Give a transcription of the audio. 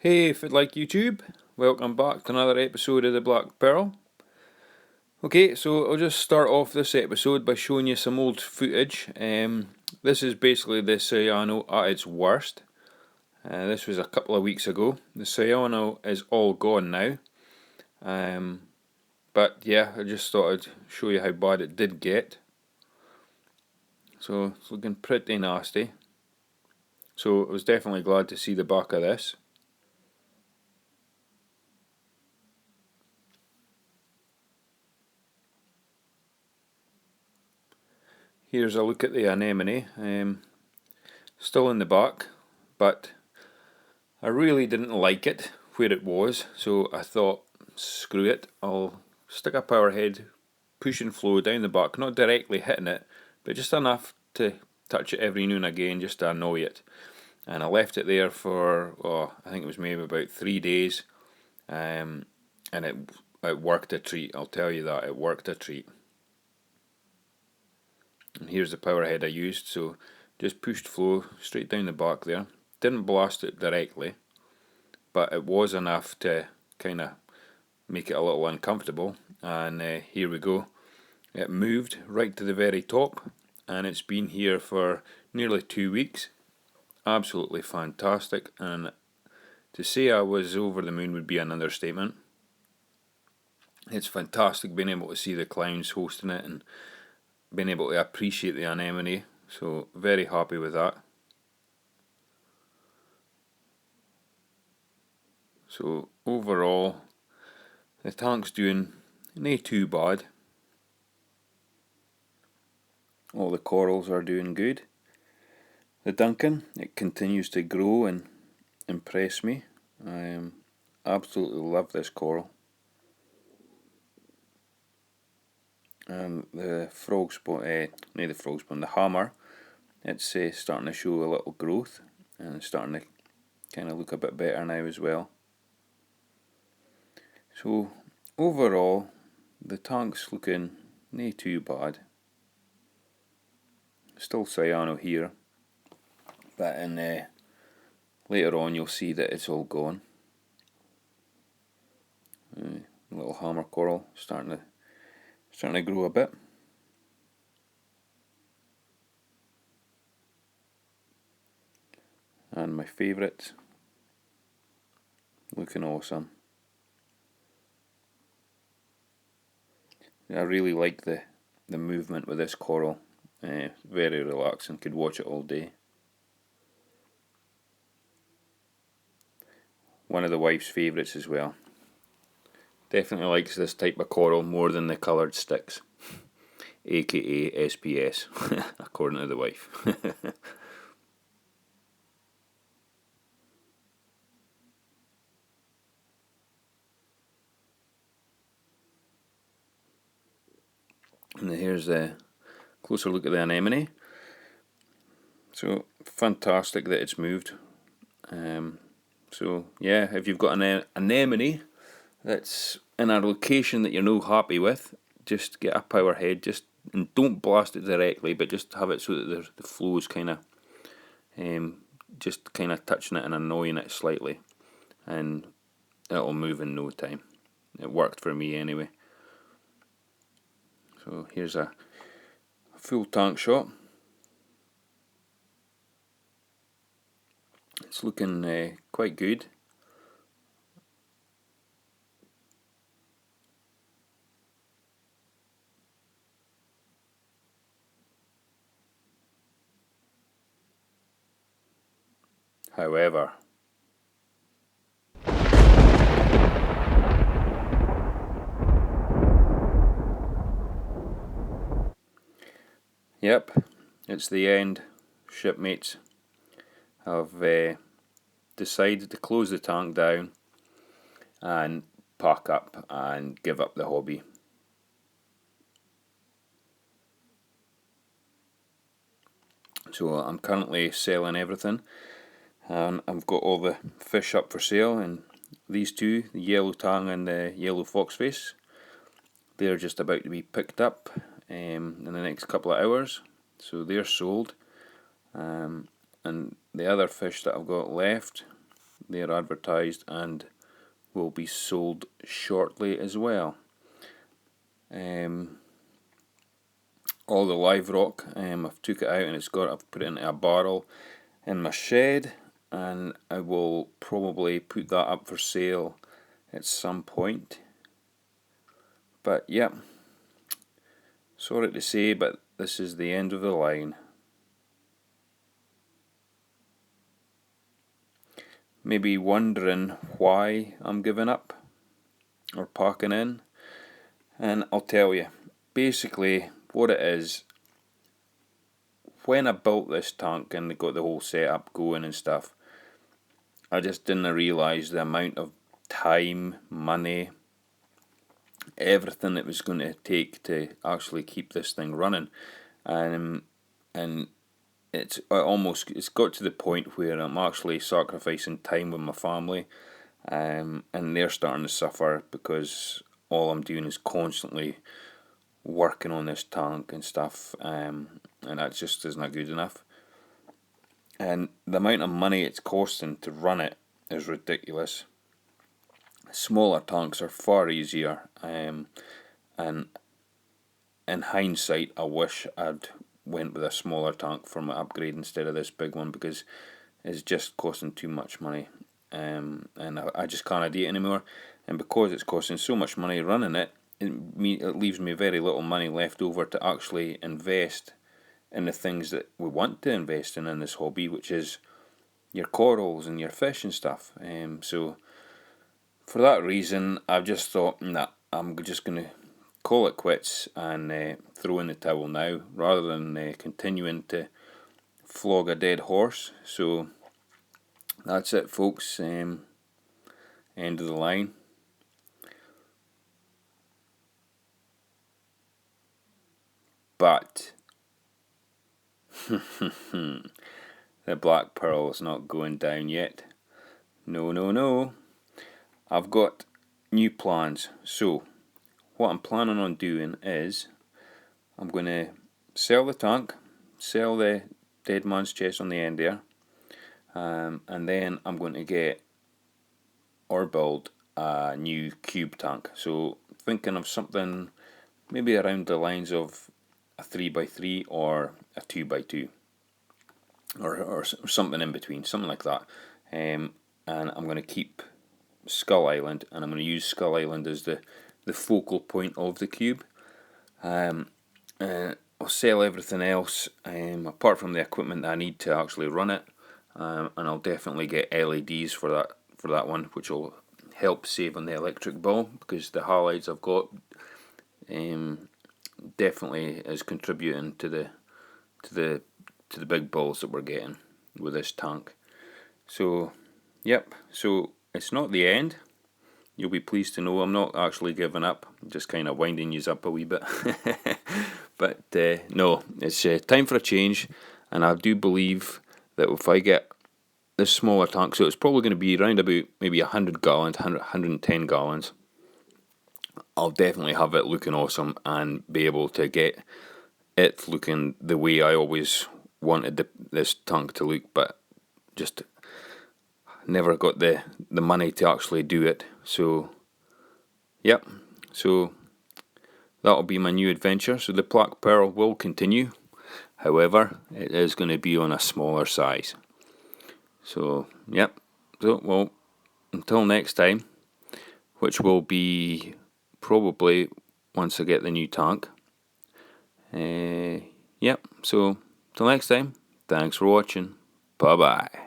Hey, if you'd like YouTube, welcome back to another episode of the Black Pearl. Okay, so I'll just start off this episode by showing you some old footage. This is basically the cyano at its worst. This was a couple of weeks ago. The cyano is all gone now. But yeah, I just thought I'd show you how bad it did get. So it's looking pretty nasty. So I was definitely glad to see the back of this. Here's a look at the anemone, still in the back, but I really didn't like it where it was, so I thought, screw it, I'll stick a power head, push and flow down the back, not directly hitting it, but just enough to touch it every now and again just to annoy it. And I left it there for, I think it was maybe about 3 days, and it worked a treat, I'll tell you that, it worked a treat. And here's the power head I used, so just pushed flow straight down the back there. Didn't blast it directly, but it was enough to kind of make it a little uncomfortable. And here we go. It moved right to the very top, and it's been here for nearly 2 weeks. Absolutely fantastic, and to say I was over the moon would be an understatement. It's fantastic being able to see the clowns hosting it and being able to appreciate the anemone, so very happy with that. So overall, the tank's doing not too bad. All the corals are doing good. The Duncan, it continues to grow and impress me. I absolutely love this coral. And the frog spawn, not the frog spawn, the hammer, it's starting to show a little growth and starting to kind of look a bit better now as well. So overall, the tank's looking not too bad. Still cyano here, but later on you'll see that it's all gone. Little hammer coral starting to grow a bit. And my favourite, looking awesome. I really like the movement with this coral. Very relaxing, could watch it all day. One of the wife's favourites as well. Definitely likes this type of coral more than the coloured sticks, aka SPS, according to the wife. And here's a closer look at the anemone. So fantastic that it's moved. So yeah, if you've got an anemone that's in a location that you're not happy with, just get a power head, and don't blast it directly, but just have it so that the flow is kind of just kind of touching it and annoying it slightly, and it'll move in no time. It worked for me anyway. So here's a full tank shot. It's looking quite good. However, yep, it's the end. Shipmates have decided to close the tank down and pack up and give up the hobby. So I'm currently selling everything, and I've got all the fish up for sale, and these two, the yellow tang and the yellow foxface, they're just about to be picked up in the next couple of hours, so they're sold. And the other fish that I've got left, They're advertised and will be sold shortly as well. All the live rock, I've took it out and I've put it into a barrel in my shed, and I will probably put that up for sale at some point. But yeah, sorry to say, but this is the end of the line. Maybe wondering why I'm giving up or parking in, and I'll tell you. Basically what it is, when I built this tank and got the whole setup going and stuff, I just didn't realise the amount of time, money, everything it was going to take to actually keep this thing running. And it's got to the point where I'm actually sacrificing time with my family, and they're starting to suffer because all I'm doing is constantly working on this tank and stuff, and that just isn't good enough. And the amount of money it's costing to run it is ridiculous. Smaller tanks are far easier, and in hindsight I wish I'd went with a smaller tank for my upgrade instead of this big one, because it's just costing too much money, and I just can't do it anymore. And because it's costing so much money running it, it leaves me very little money left over to actually invest in the things that we want to invest in this hobby, which is your corals and your fish and stuff. So for that reason, I've just thought, nah, I'm just going to call it quits and throw in the towel now, rather than continuing to flog a dead horse. So that's it, folks. End of the line. But the black pearl is not going down yet. No, no, no. I've got new plans. So what I'm planning on doing is I'm going to sell the tank, sell the dead man's chest on the end there, and then I'm going to get or build a new cube tank. So thinking of something maybe around the lines of a 3x3 or a 2x2, or something in between, something like that. And I'm going to keep Skull Island, and I'm going to use Skull Island as the focal point of the cube. I'll sell everything else, apart from the equipment that I need to actually run it, and I'll definitely get LEDs for that one, which will help save on the electric bill, because the halides I've got definitely is contributing to the big bills that we're getting with this tank. So yep, so it's not the end. You'll be pleased to know I'm not actually giving up. I'm just kind of winding you up a wee bit. But no, it's time for a change, and I do believe that if I get this smaller tank, so it's probably going to be around about maybe 100 gallons, 110 gallons, I'll definitely have it looking awesome and be able to get it looking the way I always wanted this tank to look, but just never got the money to actually do it. So yep, so that'll be my new adventure. So the black pearl will continue, however it is going to be on a smaller size. So yep, so well, until next time, which will be probably once I get the new tank. Yep, so till next time, thanks for watching. Bye bye.